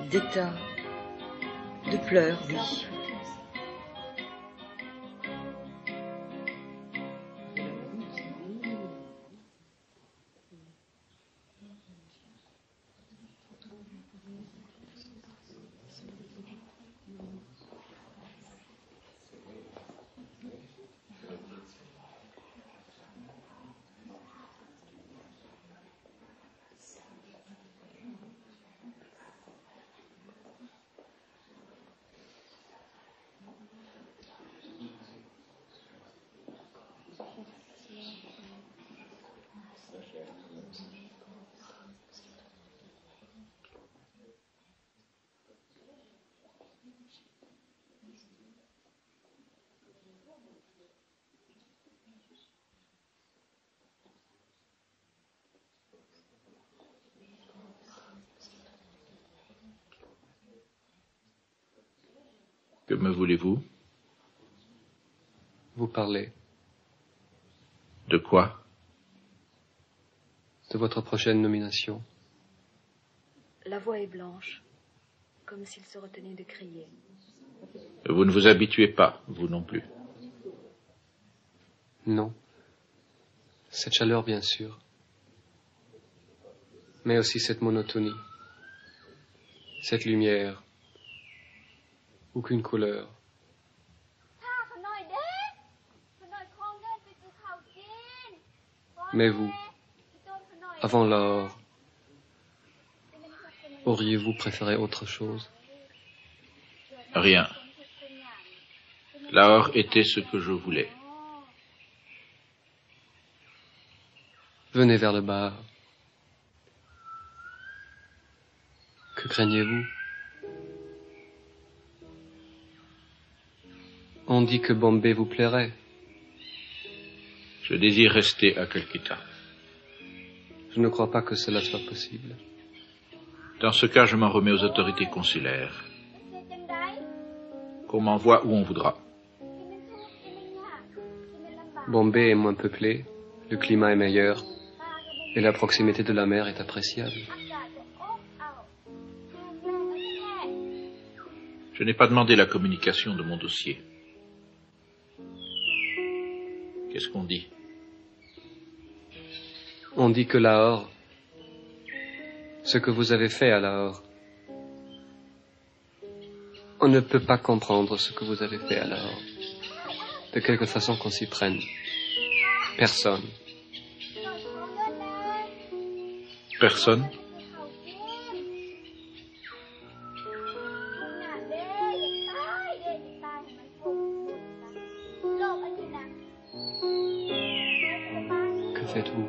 d'état, de pleurs, oui. Que me voulez-vous? Vous parlez. De quoi? De votre prochaine nomination. La voix est blanche, comme s'il se retenait de crier. Vous ne vous habituez pas, vous non plus. Non. Cette chaleur, bien sûr. Mais aussi cette monotonie. Cette lumière. Aucune couleur. Mais vous, avant l'or, auriez-vous préféré autre chose? Rien. L'or était ce que je voulais. Venez vers le bar. Que craignez-vous? On dit que Bombay vous plairait. Je désire rester à Calcutta. Je ne crois pas que cela soit possible. Dans ce cas, je m'en remets aux autorités consulaires. Qu'on m'envoie où on voudra. Bombay est moins peuplé, le climat est meilleur, et la proximité de la mer est appréciable. Je n'ai pas demandé la communication de mon dossier. Qu'est-ce qu'on dit? On dit que Lahore, ce que vous avez fait à Lahore, on ne peut pas comprendre ce que vous avez fait à Lahore. De quelque façon qu'on s'y prenne. Personne. Personne? Que faites-vous?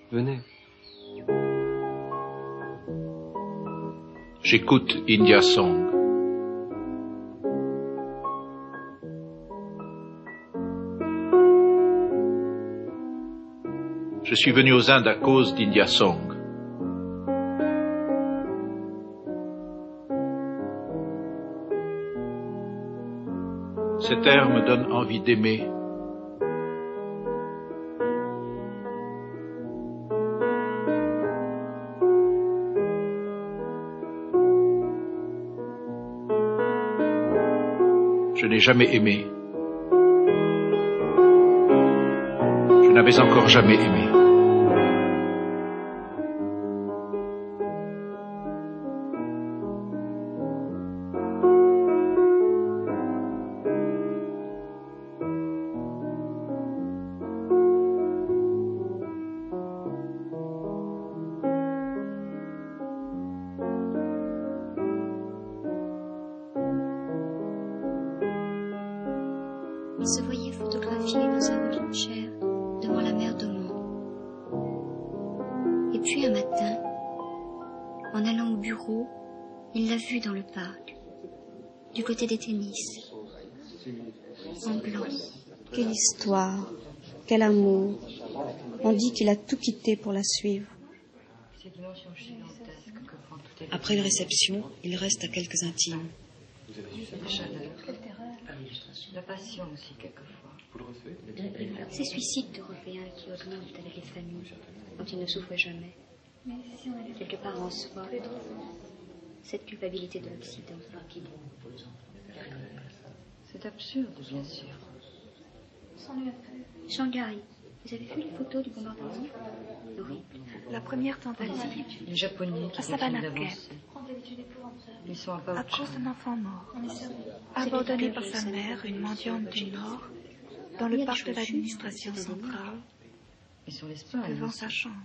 Venez. J'écoute India Song. Je suis venu aux Indes à cause d'India Song. Cet air me donne envie d'aimer. Je n'ai jamais aimé. Je n'avais encore jamais aimé. Il se voyait photographié dans un rocking chair devant la mer d'Oman. Et puis un matin, en allant au bureau, il l'a vu dans le parc, du côté des tennis, en blanc. Quelle histoire, quel amour. On dit qu'il a tout quitté pour la suivre. Après une réception, il reste à quelques intimes. La chaleur, la passion aussi quelquefois. Ces suicides d'Européens qui augmentent avec les familles dont ils ne souffrent jamais. Quelque part en soi, cette culpabilité de l'Occident. C'est absurde, bien sûr. Shanghai, vous avez vu les photos du bombardement? Horrible. La première tentative Les Japonais qui à Savannah continuent Gap, d'avancer. Ils sont à à Paucha. cause d'un enfant mort, abandonné par sa mère, une mendiante du Nord, dans le parc de l'administration centrale, Ils sont l'Espagne. devant sa chambre.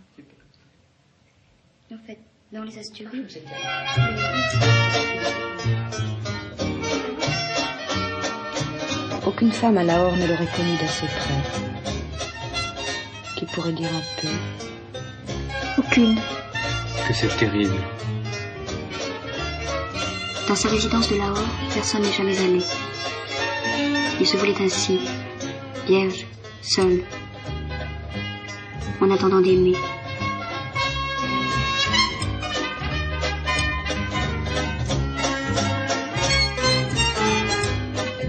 En fait, dans les Asturies, Aucune femme à Lahore ne l'aurait connu d'assez près. Qui pourrait dire un peu. aucune. Que c'est terrible. Dans sa résidence de Lahore, personne n'est jamais allé. Il se voulait ainsi, vierge, seul, en attendant d'aimer.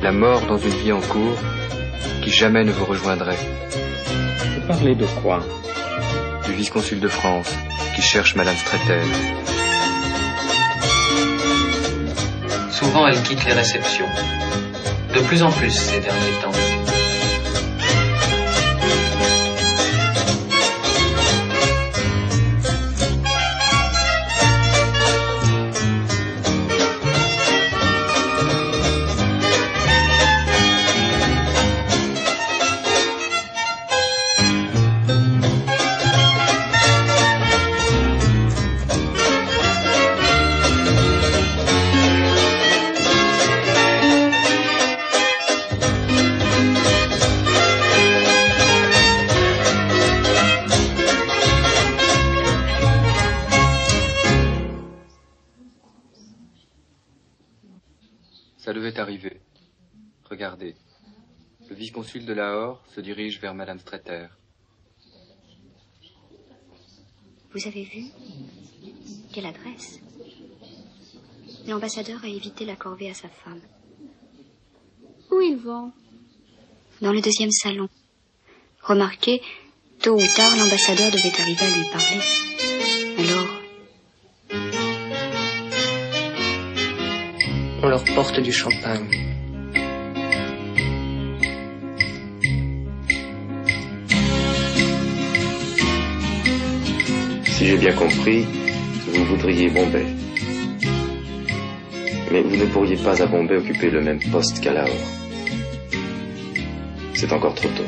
La mort dans une vie en cours qui jamais ne vous rejoindrait. Vous parlez de quoi? Du vice-consul de France qui cherche Madame Stretter. Souvent, elle quitte les réceptions. De plus en plus ces derniers temps. Ça devait arriver. Regardez. Le vice-consul de Lahore se dirige vers Madame Stretter. Vous avez vu? Quelle adresse? L'ambassadeur a évité la corvée à sa femme. Où ils vont? Dans le deuxième salon. Remarquez, tôt ou tard, l'ambassadeur devait arriver à lui parler. Alors, On leur porte du champagne. Si j'ai bien compris, vous voudriez Bombay. Mais vous ne pourriez pas à Bombay occuper le même poste qu'à Lahore. C'est encore trop tôt.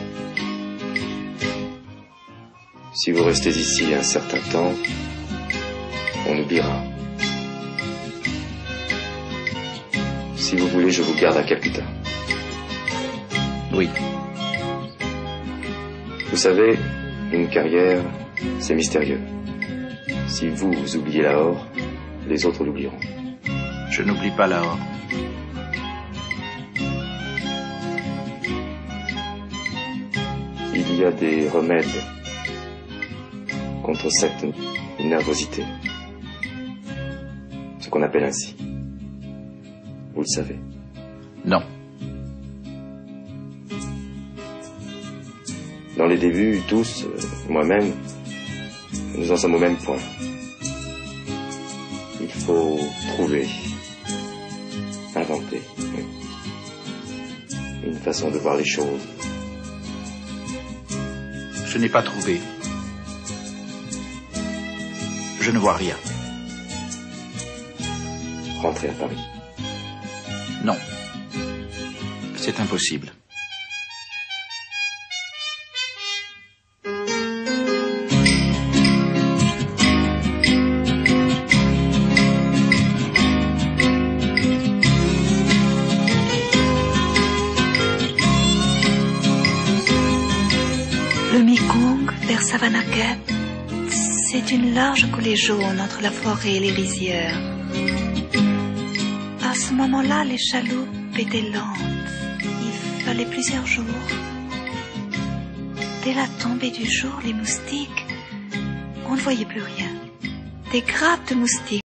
Si vous restez ici un certain temps, on oubliera. Si vous voulez, je vous garde à Calcutta. Oui. Vous savez, une carrière, c'est mystérieux. Si vous oubliez Lahore, les autres l'oublieront. Je n'oublie pas Lahore. Il y a des remèdes contre cette nervosité. Ce qu'on appelle ainsi. Vous le savez. Non. Dans les débuts, tous, moi-même, nous en sommes au même point. Il faut trouver, inventer une façon de voir les choses. Je n'ai pas trouvé. Je ne vois rien. Rentrer à Paris. Non. C'est impossible. Le Mekong, vers Savannah Gap, c'est une large coulée jaune entre la forêt et les rizières. À ce moment-là, les chaloupes étaient lentes. Il fallait plusieurs jours. Dès la tombée du jour, les moustiques, on ne voyait plus rien. Des grappes de moustiques